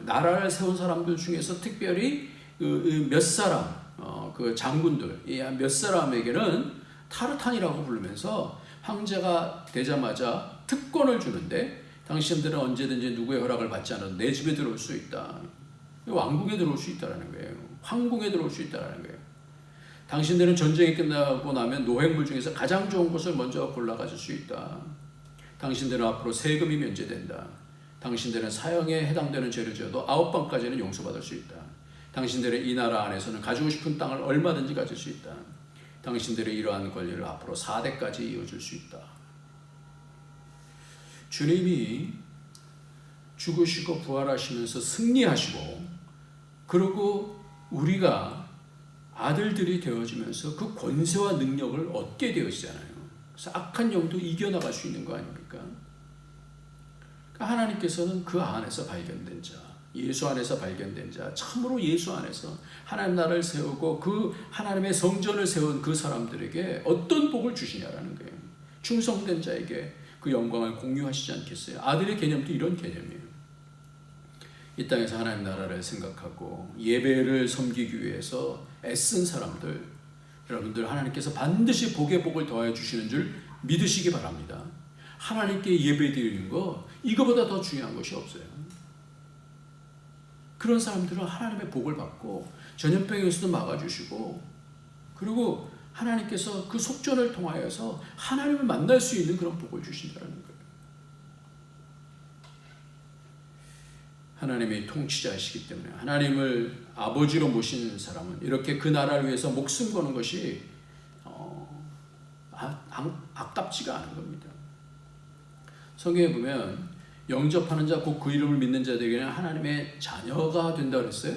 나라를 세운 사람들 중에서 특별히 몇 사람, 그 장군들, 이 몇 사람에게는 타르탄이라고 부르면서 황제가 되자마자 특권을 주는데, 당신들은 언제든지 누구의 허락을 받지 않아도 내 집에 들어올 수 있다. 왕궁에 들어올 수 있다는 거예요. 황궁에 들어올 수 있다는 거예요. 당신들은 전쟁이 끝나고 나면 노획물 중에서 가장 좋은 것을 먼저 골라가질 수 있다. 당신들은 앞으로 세금이 면제된다. 당신들은 사형에 해당되는 죄를 지어도 9번까지는 용서받을 수 있다. 당신들의 이 나라 안에서는 가지고 싶은 땅을 얼마든지 가질 수 있다. 당신들의 이러한 권리를 앞으로 4대까지 이어줄 수 있다. 주님이 죽으시고 부활하시면서 승리하시고, 그리고 우리가 아들들이 되어지면서 그 권세와 능력을 얻게 되어지잖아요. 그래서 악한 영도 이겨나갈 수 있는 거 아닙니까? 그러니까 하나님께서는 그 안에서 발견된 자, 예수 안에서 발견된 자, 참으로 예수 안에서 하나님 나라를 세우고 그 하나님의 성전을 세운 그 사람들에게 어떤 복을 주시냐라는 거예요. 충성된 자에게 그 영광을 공유하시지 않겠어요? 아들의 개념도 이런 개념이에요. 이 땅에서 하나님 나라를 생각하고 예배를 섬기기 위해서 애쓴 사람들, 여러분들 하나님께서 반드시 복에 복을 더해 주시는 줄 믿으시기 바랍니다. 하나님께 예배 드리는 거 이거보다 더 중요한 것이 없어요. 그런 사람들은 하나님의 복을 받고 전염병에서도 막아주시고, 그리고 하나님께서 그 속전을 통하여서 하나님을 만날 수 있는 그런 복을 주신다는 거예요. 하나님이 통치자이시기 때문에 하나님을 아버지로 모신 사람은 이렇게 그 나라를 위해서 목숨 거는 것이 아깝지가 않은 겁니다. 성경에 보면 영접하는 자 곧 그 이름을 믿는 자들에게는 하나님의 자녀가 된다 그랬어요.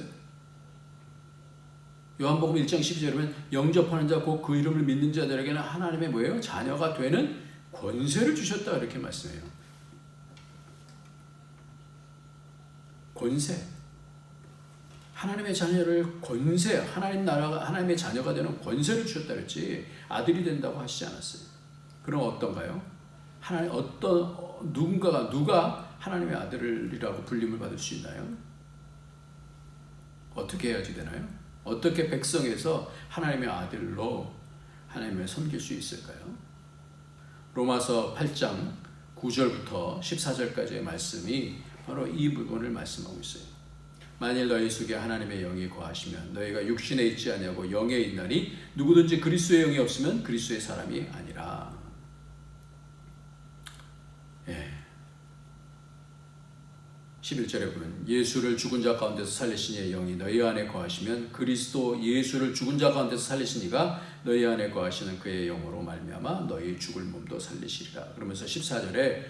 요한복음 1장 12절에 보면 영접하는 자 곧 그 이름을 믿는 자들에게는 하나님의 뭐예요? 자녀가 되는 권세를 주셨다 이렇게 말씀해요. 권세. 하나님의 자녀를 권세, 하나님 나라가 하나님의 자녀가 되는 권세를 주셨다 그랬지 아들이 된다고 하시지 않았어요. 그럼 어떤가요? 하나님 누가 하나님의 아들이라고 불림을 받을 수 있나요? 어떻게 해야지 되나요? 어떻게 백성에서 하나님의 아들로 하나님을 섬길 수 있을까요? 로마서 8장 9절부터 14절까지의 말씀이 바로 이 부분을 말씀하고 있어요. 만일 너희 속에 하나님의 영이 거하시면 너희가 육신에 있지 아니하고 영에 있나니 누구든지 그리스도의 영이 없으면 그리스도의 사람이 아니라. 예. 11절에 보면 예수를 죽은 자 가운데서 살리신 이의 영이 너희 안에 거하시면 그리스도 예수를 죽은 자 가운데서 살리신 이가 너희 안에 거하시는 그의 영으로 말미암아 너희 죽을 몸도 살리시리라. 그러면서 14절에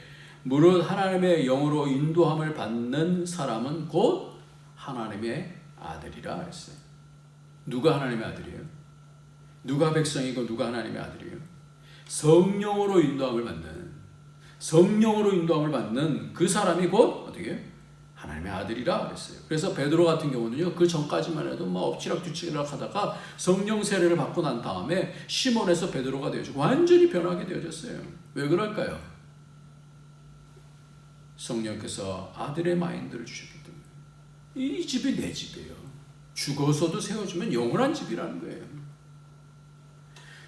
무릇 하나님의 영으로 인도함을 받는 사람은 곧 하나님의 아들이라 했어요. 누가 하나님의 아들이에요? 누가 백성이고 누가 하나님의 아들이에요? 성령으로 인도함을 받는 그 사람이 곧 어떻게 해요? 하나님의 아들이라 그랬어요. 그래서 베드로 같은 경우는요, 그 전까지만 해도 막 엎치락뒤치락 하다가 성령 세례를 받고 난 다음에 시몬에서 베드로가 되어지고 완전히 변하게 되어졌어요. 왜 그럴까요? 성령께서 아들의 마인드를 주셨기 때문에. 이 집이 내 집이에요. 죽어서도 세워지면 영원한 집이라는 거예요.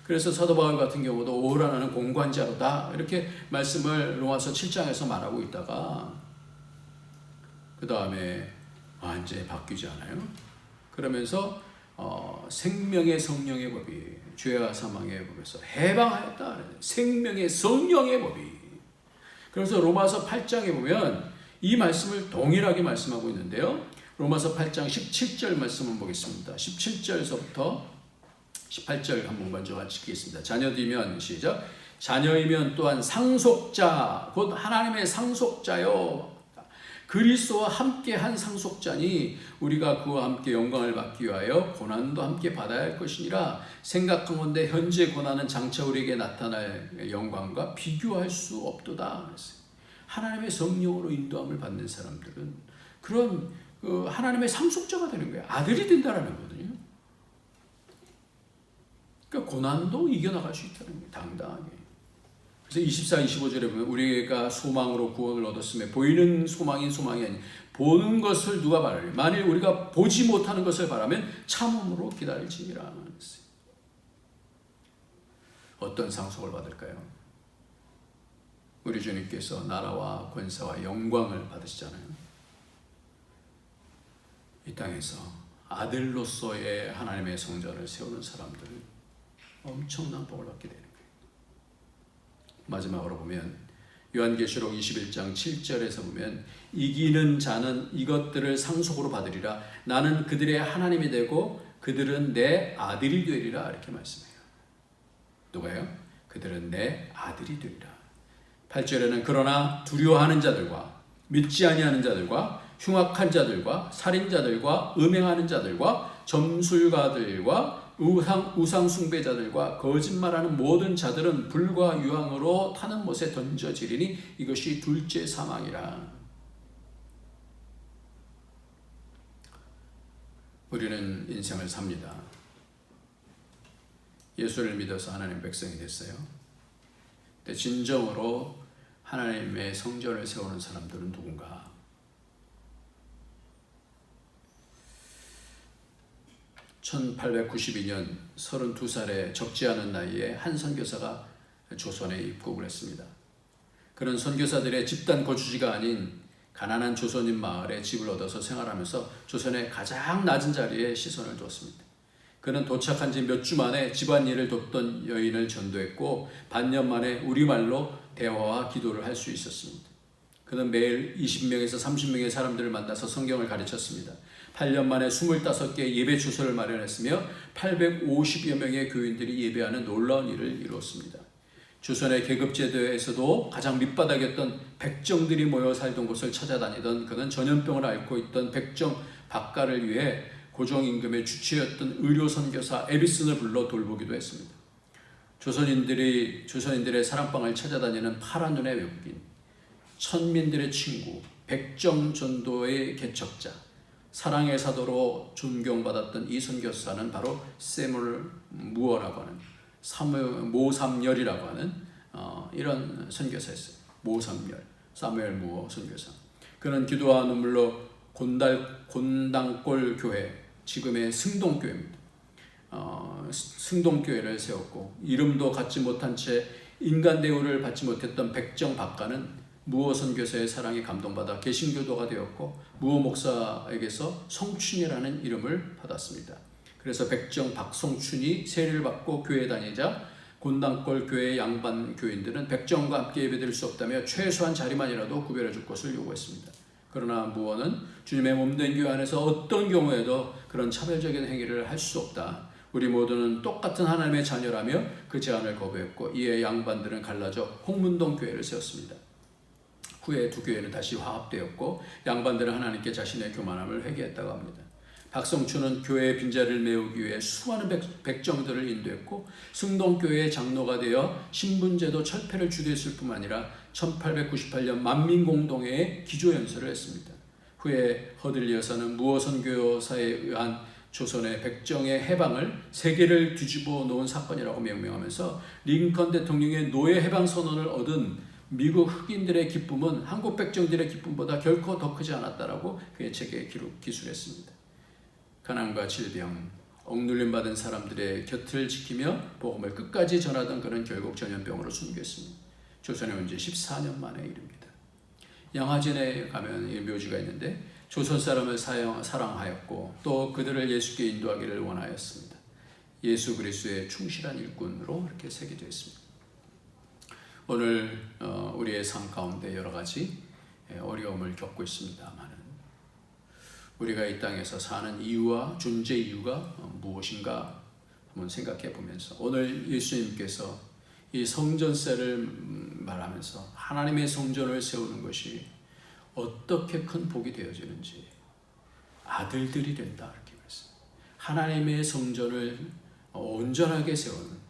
그래서 사도 바울 같은 경우도 오라 나는 공관자로다 이렇게 말씀을 로마서 7장에서 말하고 있다가 그 다음에 완전히 바뀌지 않아요? 그러면서 생명의 성령의 법이 죄와 사망의 법에서 해방하였다. 생명의 성령의 법이. 그래서 로마서 8장에 보면 이 말씀을 동일하게 말씀하고 있는데요. 로마서 8장 17절 말씀을 보겠습니다. 17절서부터 18절 한번 먼저 같이 읽겠습니다. 자녀들이면 시작. 자녀이면 또한 상속자 곧 하나님의 상속자요 그리스도와 함께 한 상속자니 우리가 그와 함께 영광을 받기 위하여 고난도 함께 받아야 할 것이니라. 생각하건대 현재 고난은 장차 우리에게 나타날 영광과 비교할 수 없도다. 하나님의 성령으로 인도함을 받는 사람들은 그런 하나님의 상속자가 되는 거예요. 아들이 된다라는 거거든요. 그러니까 고난도 이겨나갈 수 있다는 거예요. 당당하게. 그래서 24, 25절에 보면 우리가 소망으로 구원을 얻었음에 보이는 소망이 아니 보는 것을 누가 바라리 만일 우리가 보지 못하는 것을 바라면 참음으로 기다릴지니라. 어떤 상속을 받을까요? 우리 주님께서 나라와 권세와 영광을 받으시잖아요. 이 땅에서 아들로서의 하나님의 성전을 세우는 사람들은 엄청난 복을 받게 되는 거예요. 마지막으로 보면 요한계시록 21장 7절에서 보면 이기는 자는 이것들을 상속으로 받으리라. 나는 그들의 하나님이 되고 그들은 내 아들이 되리라. 이렇게 말씀해요. 누가요? 그들은 내 아들이 되리라. 8절에는 그러나 두려워하는 자들과 믿지 아니하는 자들과 흉악한 자들과 살인자들과 음행하는 자들과 점술가들과 우상 숭배자들과 거짓말하는 모든 자들은 불과 유황으로 타는 못에 던져지리니 이것이 둘째 사망이라. 우리는 인생을 삽니다. 예수를 믿어서 하나님 백성이 됐어요. 근데 진정으로 하나님의 성전을 세우는 사람들은 누군가? 1892년 32살의 적지 않은 나이에 한 선교사가 조선에 입국을 했습니다. 그는 선교사들의 집단 거주지가 아닌 가난한 조선인 마을에 집을 얻어서 생활하면서 조선의 가장 낮은 자리에 시선을 두었습니다. 그는 도착한 지 몇 주 만에 집안일을 돕던 여인을 전도했고 반년 만에 우리말로 대화와 기도를 할 수 있었습니다. 그는 매일 20명에서 30명의 사람들을 만나서 성경을 가르쳤습니다. 8년 만에 25개의 예배 주소를 마련했으며 850여 명의 교인들이 예배하는 놀라운 일을 이루었습니다. 조선의 계급제도에서도 가장 밑바닥이었던 백정들이 모여 살던 곳을 찾아다니던 그는 전염병을 앓고 있던 백정 박가를 위해 고정임금의 주치였던 의료선교사 에비슨을 불러 돌보기도 했습니다. 조선인들의 사랑방을 찾아다니는 파란 눈의 외국인, 천민들의 친구, 백정 전도의 개척자, 사랑의 사도로 존경받았던 이 선교사는 바로 세물 무어라고 하는 모삼열이라고 하는 이런 선교사였어요. 모삼열, 사무엘 무어 선교사. 그는 기도와 눈물로 곤당골 교회, 지금의 승동교회입니다. 승동교회를 세웠고 이름도 갖지 못한 채 인간 대우를 받지 못했던 백정 박가는 무어 선교사의 사랑에 감동받아 개신교도가 되었고 무어 목사에게서 성춘이라는 이름을 받았습니다. 그래서 백정 박성춘이 세례를 받고 교회에 다니자 곤당골 교회의 양반 교인들은 백정과 함께 예배드릴 수 없다며 최소한 자리만이라도 구별해 줄 것을 요구했습니다. 그러나 무어는 주님의 몸된 교회 안에서 어떤 경우에도 그런 차별적인 행위를 할 수 없다. 우리 모두는 똑같은 하나님의 자녀라며 그 제안을 거부했고 이에 양반들은 갈라져 홍문동 교회를 세웠습니다. 후에 두 교회는 다시 화합되었고 양반들은 하나님께 자신의 교만함을 회개했다고 합니다. 박성춘은 교회의 빈자리를 메우기 위해 수많은 백정들을 인도했고 승동교회의 장로가 되어 신분제도 철폐를 주도했을 뿐만 아니라 1898년 만민공동회에 기조연설을 했습니다. 후에 허들리 여사는 무어 선교사에 의한 조선의 백정의 해방을 세계를 뒤집어 놓은 사건이라고 명명하면서 링컨 대통령의 노예 해방 선언을 얻은 미국 흑인들의 기쁨은 한국 백정들의 기쁨보다 결코 더 크지 않았다라고 그의 책에 기술했습니다. 가난과 질병, 억눌림 받은 사람들의 곁을 지키며 복음을 끝까지 전하던 그는 결국 전염병으로 순교했습니다. 조선에 온 지 14년 만의 일입니다. 양화진에 가면 묘지가 있는데 조선 사람을 사랑하였고 또 그들을 예수께 인도하기를 원하였습니다. 예수 그리스도의 충실한 일꾼으로 이렇게 새기되어 있습니다. 오늘 우리의 삶 가운데 여러 가지 어려움을 겪고 있습니다만 우리가 이 땅에서 사는 이유와 존재 이유가 무엇인가 한번 생각해 보면서 오늘 예수님께서 이 성전세를 말하면서 하나님의 성전을 세우는 것이 어떻게 큰 복이 되어지는지 아들들이 된다 이렇게 말했어요. 하나님의 성전을 온전하게 세우는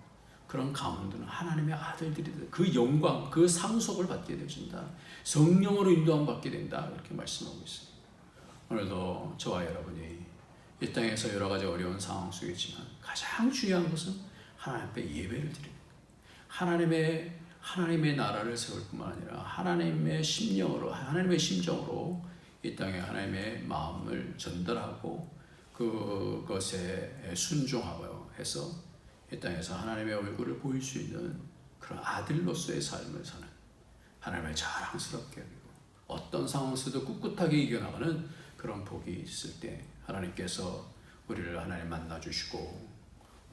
그런 가문들은 하나님의 아들들이 된다. 그 영광, 그 상속을 받게 되어진다. 성령으로 인도함 받게 된다 이렇게 말씀하고 있어요. 오늘도 저와 여러분이 이 땅에서 여러 가지 어려운 상황 속에 있지만 가장 중요한 것은 하나님 앞에 예배를 드리는 거예요. 하나님의 나라를 세울 뿐만 아니라 하나님의 심정으로 이 땅에 하나님의 마음을 전달하고 그것에 순종하고 해서 이 땅에서 하나님의 얼굴을 보일 수 있는 그런 아들로서의 삶을 사는 하나님을 자랑스럽게 하고 어떤 상황 속에도 꿋꿋하게 이겨나가는 그런 복이 있을 때 하나님께서 우리를 하나님 만나주시고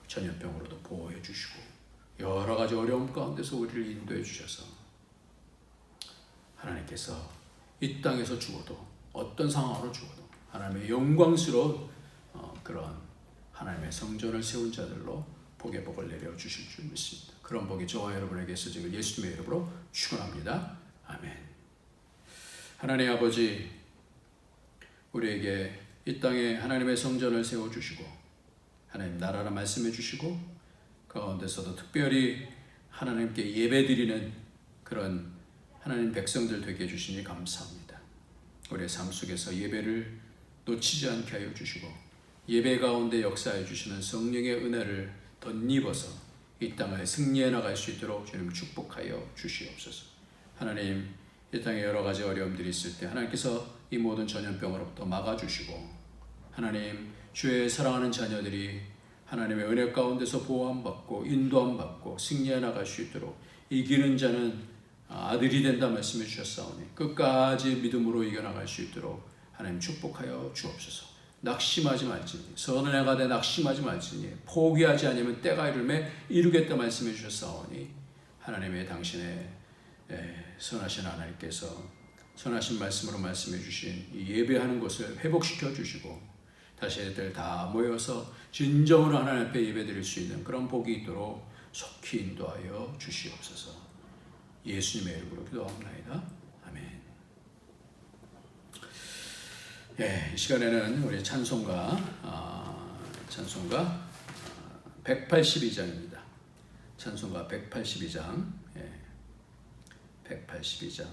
전염병으로도 보호해 주시고 여러 가지 어려움 가운데서 우리를 인도해 주셔서 하나님께서 이 땅에서 죽어도 어떤 상황으로 죽어도 하나님의 영광스러운 그런 하나님의 성전을 세운 자들로 복의 복을 내려주실 줄 믿습니다. 그런 복이 저와 여러분에게 있어지길 예수님의 이름으로 축원합니다. 아멘. 하나님 아버지, 우리에게 이 땅에 하나님의 성전을 세워주시고 하나님 나라를 말씀해 주시고 그 가운데서도 특별히 하나님께 예배드리는 그런 하나님 백성들 되게 해주시니 감사합니다. 우리의 삶 속에서 예배를 놓치지 않게 하여 주시고 예배 가운데 역사해 주시는 성령의 은혜를 덧입어서 이 땅을 승리해 나갈 수 있도록 주님 축복하여 주시옵소서. 하나님 이 땅에 여러 가지 어려움들이 있을 때 하나님께서 이 모든 전염병으로부터 막아주시고 하나님 주의 사랑하는 자녀들이 하나님의 은혜 가운데서 보호함받고 인도함받고 승리해 나갈 수 있도록 이기는 자는 아들이 된다 말씀해 주셨사오니 끝까지 믿음으로 이겨나갈 수 있도록 하나님 축복하여 주옵소서. 낙심하지 말지니 선을 행하되 낙심하지 말지니 포기하지 않으면 때가 이르매 이루겠다 말씀해 주셨사오니 하나님의 당신의 선하신 하나님께서 선하신 말씀으로 말씀해 주신 이 예배하는 것을 회복시켜 주시고 다시 애들 다 모여서 진정으로 하나님 앞에 예배드릴 수 있는 그런 복이 있도록 속히 인도하여 주시옵소서. 예수님의 이름으로 기도합니다. 아멘. 이 시간에는 우리 찬송가 182장입니다. 찬송가 182장 182장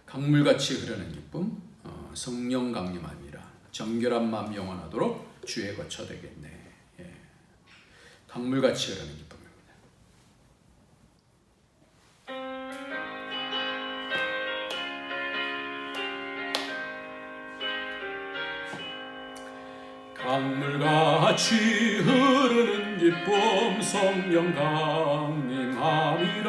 강물같이 흐르는 기쁨 성령 강림함이라 정결한 마음 영원하도록 주의 거처 되겠네. 강물같이 흐르는 기쁨입니다. 강물같이 흐르는 기쁨 성령 강림함이라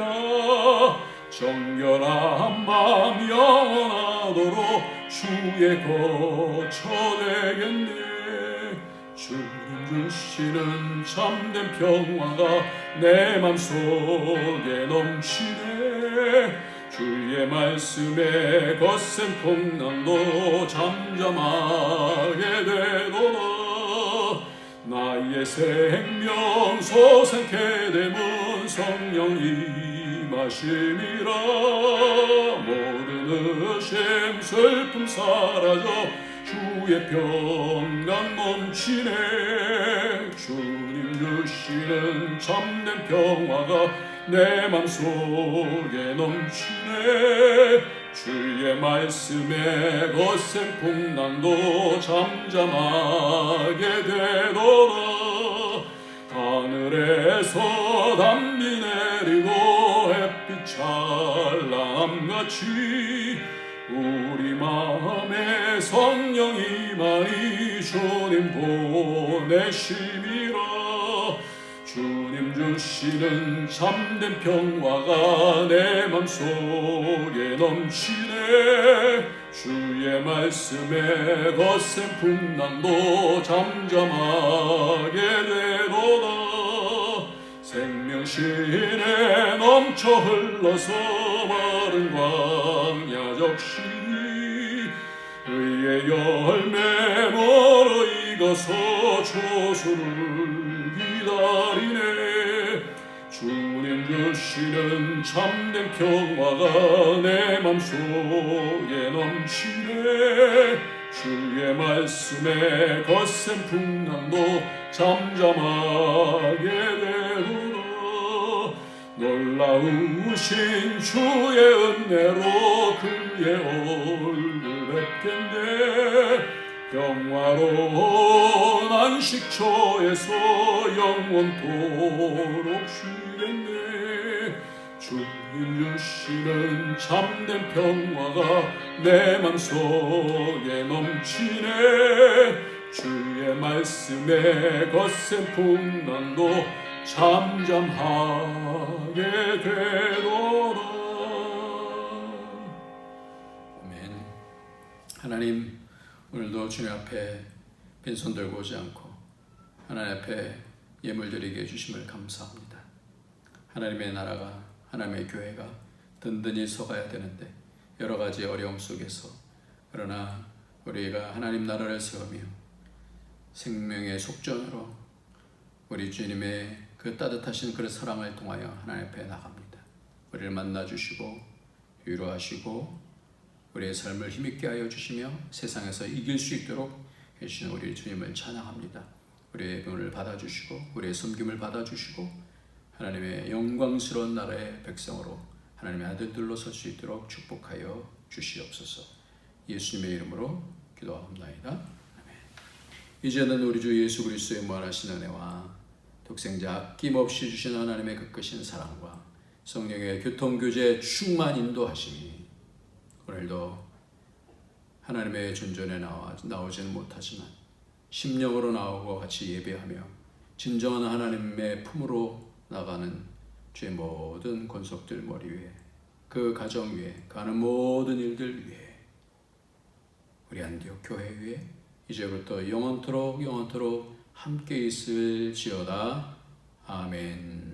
정결한 마음 영원하도록 주의 거처 되겠네. 주님 주시는 참된 평화가 내 맘속에 넘치네. 주의 말씀에 거센 풍랑도 잠잠하게 되도다. 나의 생명 솟아게 되면 성령 임하심이라. 모든 의심 슬픔 사라져 주의 평강 넘치네. 주님 주시는 참된 평화가 내 맘속에 넘치네. 주의 말씀에 거센 풍랑도 잠잠하게 되도다. 하늘에서 담비 내리고 햇빛 찬란함같이 우리 마음에 성령 임하니 주님 보내심이라. 주님 주시는 참된 평화가 내 맘속에 넘치네. 주의 말씀에 거센 풍랑도 잠잠하게 되도다. 생명신에 넘쳐 흘러서 마른 광야 적시니 의의 열매 멀어 익어서 초수를 기다리네. 주님 주시는 참된 평화가 내 맘속에 넘치네. 주의 말씀에 거센 풍랑도 잠잠하게 되도다. 놀라우신 주의 은혜로 그의 얼굴 뵙겠네. 평화로운 안식처에서 영원토록 쉬겠네. 주님 주시는 참된 평화가 내 맘속에 넘치네. 주의 말씀에 거센 풍랑도 잠잠하게 되도다. 아멘. 하나님 오늘도 주님 앞에 빈손 들고 오지 않고 하나님 앞에 예물 드리게 해주심을 감사합니다. 하나님의 나라가 하나님의 교회가 든든히 서가야 되는데 여러 가지 어려움 속에서 그러나 우리가 하나님 나라를 세우며 생명의 속전으로 우리 주님의 그 따뜻하신 그 사랑을 통하여 하나님 앞에 나갑니다. 우리를 만나주시고 위로하시고 우리의 삶을 힘있게 하여 주시며 세상에서 이길 수 있도록 해주시는 우리 주님을 찬양합니다. 우리의 병을 받아주시고 우리의 섬김을 받아주시고 하나님의 영광스러운 나라의 백성으로 하나님의 아들들로 설 수 있도록 축복하여 주시옵소서. 예수님의 이름으로 기도합나이다. 아멘. 이제는 우리 주 예수 그리스도의 무한하신 은혜와 독생자 아낌없이 주신 하나님의 그 크신 사랑과 성령의 교통교제 충만 인도하심이 오늘도 하나님의 존전에 나오지는 못하지만 심령으로 나오고 같이 예배하며 진정한 하나님의 품으로 나가는 주의 모든 권속들 머리 위에 그 가정 위에 가는 모든 일들 위에 우리 안디옥 교회 위에 이제부터 영원토록 함께 있을지어다. 아멘.